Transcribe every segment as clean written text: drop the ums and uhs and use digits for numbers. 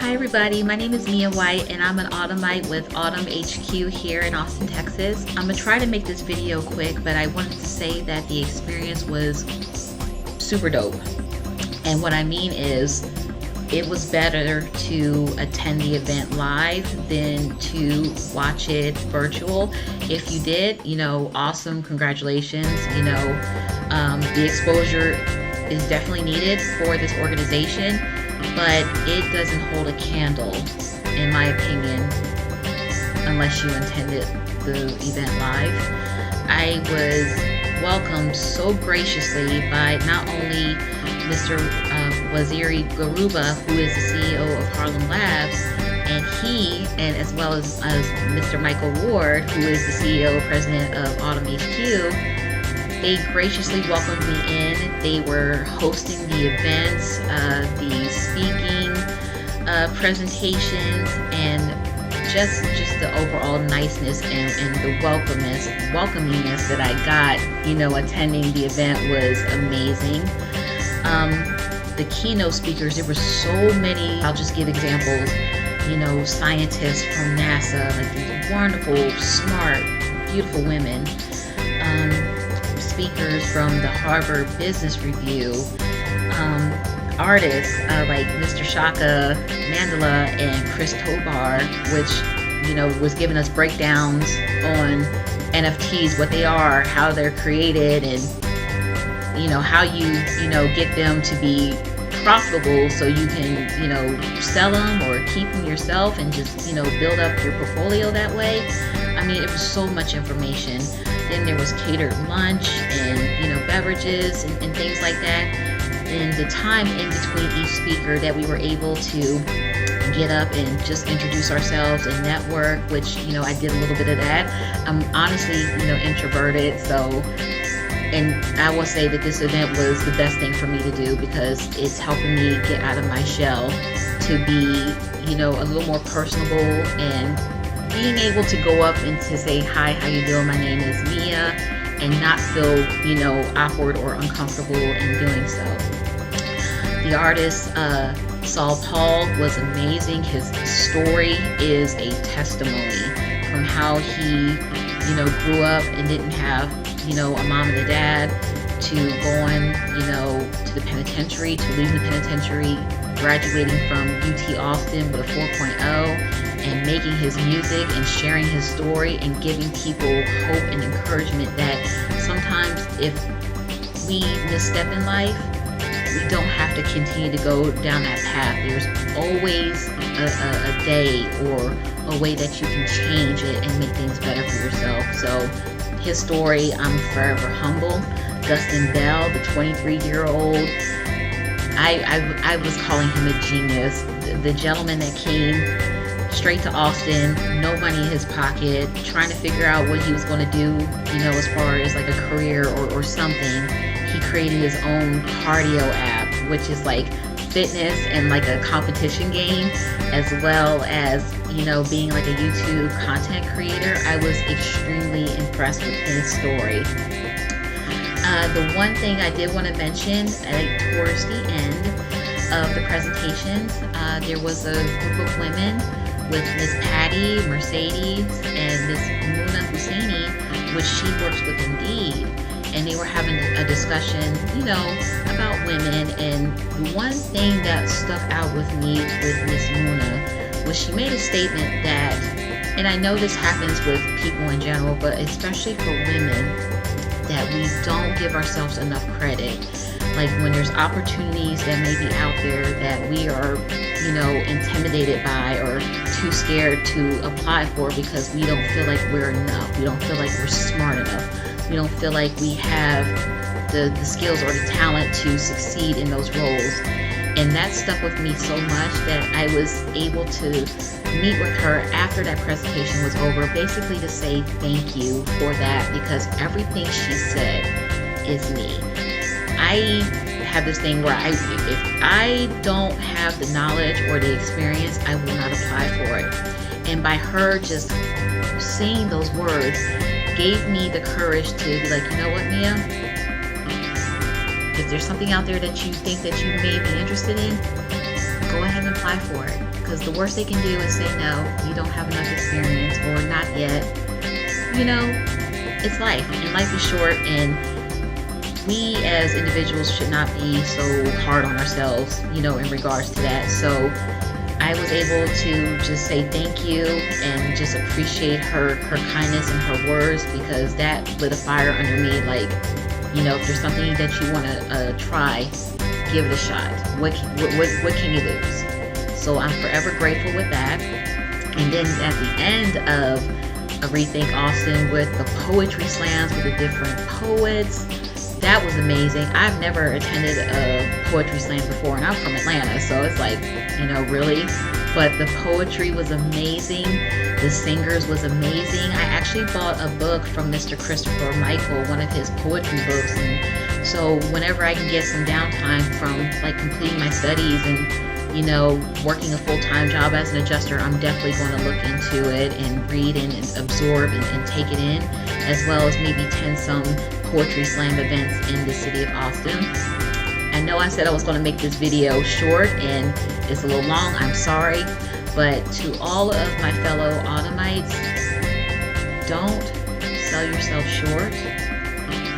Hi everybody, my name is Mia White and I'm an AUTMite with Autumn HQ here in Austin, Texas. I'm gonna try to make this video quick, but I wanted to say that the experience was super dope. And what I mean is, it was better to attend the event live than to watch it virtual. If you did, awesome, congratulations. The exposure is definitely needed for this organization, but it doesn't hold a candle, in my opinion, unless you attended the event live. I was welcomed so graciously by not only Mr. Waziri Garuba, who is the CEO of Harlem Labs, and as well as Mr. Michael Ward, who is the CEO and president of Autumn HQ. They graciously welcomed me in. They were hosting the events, the speaking presentations, and just the overall niceness and the welcomingness that I got, attending the event was amazing. The keynote speakers, there were so many. I'll just give examples. Scientists from NASA, like these wonderful, smart, beautiful women. Speakers from the Harvard Business Review. Artists like Mr. Shaka Mandela and Chris Tobar, which was giving us breakdowns on NFTs, what they are, how they're created, and how you get them to be profitable so you can sell them or keep them yourself and just build up your portfolio that way. I mean, it was so much information. Then there was catered lunch and beverages and things like that. And the time in between each speaker that we were able to get up and just introduce ourselves and network, which I did a little bit of that. I'm honestly introverted, and I will say that this event was the best thing for me to do because it's helping me get out of my shell to be a little more personable and being able to go up and to say, hi, how you doing? My name is Mia, and not feel, awkward or uncomfortable in doing so. The artist, Saul Paul, was amazing. His story is a testimony from how he, grew up and didn't have, a mom and a dad, to going, to the penitentiary, to leaving the penitentiary, graduating from UT Austin with a 4.0, and making his music and sharing his story and giving people hope and encouragement that sometimes if we misstep in life, we don't have to continue to go down that path. There's always a day or a way that you can change it and make things better for yourself. So his story, I'm forever humble. Dustin Bell, the 23-year-old, I was calling him a genius. The gentleman that came straight to Austin, no money in his pocket, trying to figure out what he was going to do, as far as like a career or something. He created his own cardio app, which is like fitness and like a competition game, as well as, being like a YouTube content creator. I was extremely impressed with his story. The one thing I did want to mention, towards the end of the presentations, there was a group of women with Miss Patty, Mercedes, and Miss Muna Husseini, which she works with Indeed. And they were having a discussion, about women. And the one thing that stuck out with me with Miss Muna was she made a statement that, and I know this happens with people in general, but especially for women, that we don't give ourselves enough credit. Like when there's opportunities that may be out there that we are, intimidated by or too scared to apply for because we don't feel like we're enough. We don't feel like we're smart enough. We don't feel like we have the skills or the talent to succeed in those roles. And that stuck with me so much that I was able to meet with her after that presentation was over, basically to say thank you for that, because everything she said is me. I have this thing where if I don't have the knowledge or the experience, I will not apply for it. And by her just saying those words gave me the courage to be like, you know what, Mia? If there's something out there that you think that you may be interested in, go ahead and apply for it, because the worst they can do is say no, you don't have enough experience, or not yet. You know, it's life, and life is short, and we as individuals should not be so hard on ourselves, you know, in regards to that. So I was able to just say thank you and just appreciate her kindness and her words, because that lit a fire under me. Like, you know, if there's something that you want to try, give it a shot. What can you lose? So I'm forever grateful with that. And then at the end of ReThink Austin, with the poetry slams with the different poets, that was amazing. I've never attended a poetry slam before, and I'm from Atlanta, so it's like, you know, really? But the poetry was amazing. The singers was amazing. I actually bought a book from Mr. Christopher Michael, one of his poetry books, and so whenever I can get some downtime from like completing my studies and, you know, working a full-time job as an adjuster, I'm definitely going to look into it and read and absorb and take it in, as well as maybe attend some poetry slam events in the city of Austin. I know I said I was going to make this video short and it's a little long, I'm sorry, but to all of my fellow AUTMites, don't sell yourself short.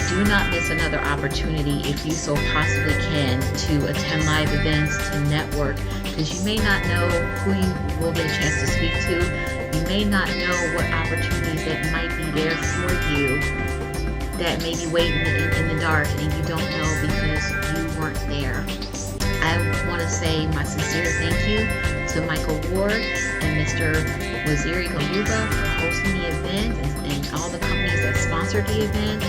Do not miss another opportunity, if you so possibly can, to attend live events, to network, because you may not know who you will get a chance to speak to. You may not know what opportunities that might be there for you, that may be waiting in the dark, and you don't know because you weren't there. I want to say my sincere thank you to Michael Ward and Mr. Waziri Garuba for hosting the event, and all the companies that sponsored the event,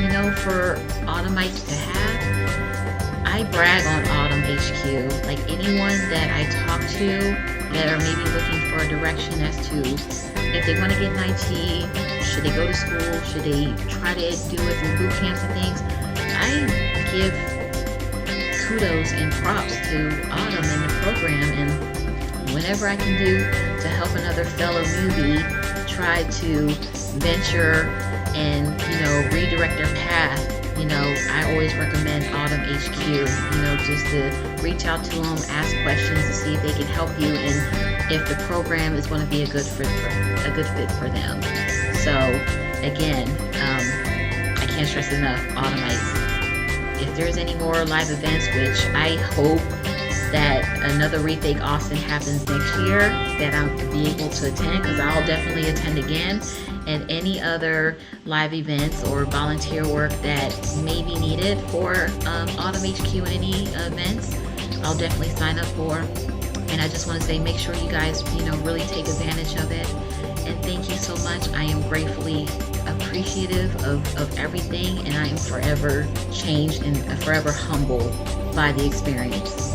you know, for AUTMites to have. I brag on Autumn HQ. Like, anyone that I talk to that are maybe looking for a direction as to if they want to get an IT, should they go to school, should they try to do it through boot camps and things, I give kudos and props to Autumn and the program, and whatever I can do to help another fellow newbie try to venture and, you know, redirect their path, you know, I always recommend Autumn HQ, you know, just to reach out to them, ask questions to see if they can help you, and if the program is going to be a good fit for them. So again, I can't stress enough, AUTMites, if there's any more live events, which I hope that another ReThink Austin happens next year, that I'll be able to attend, because I'll definitely attend again. And any other live events or volunteer work that may be needed for Autumn HQ and any events, I'll definitely sign up for. And I just want to say, make sure you guys, you know, really take advantage of it. And thank you so much. I am gratefully appreciative of everything, and I am forever changed and forever humbled by the experience.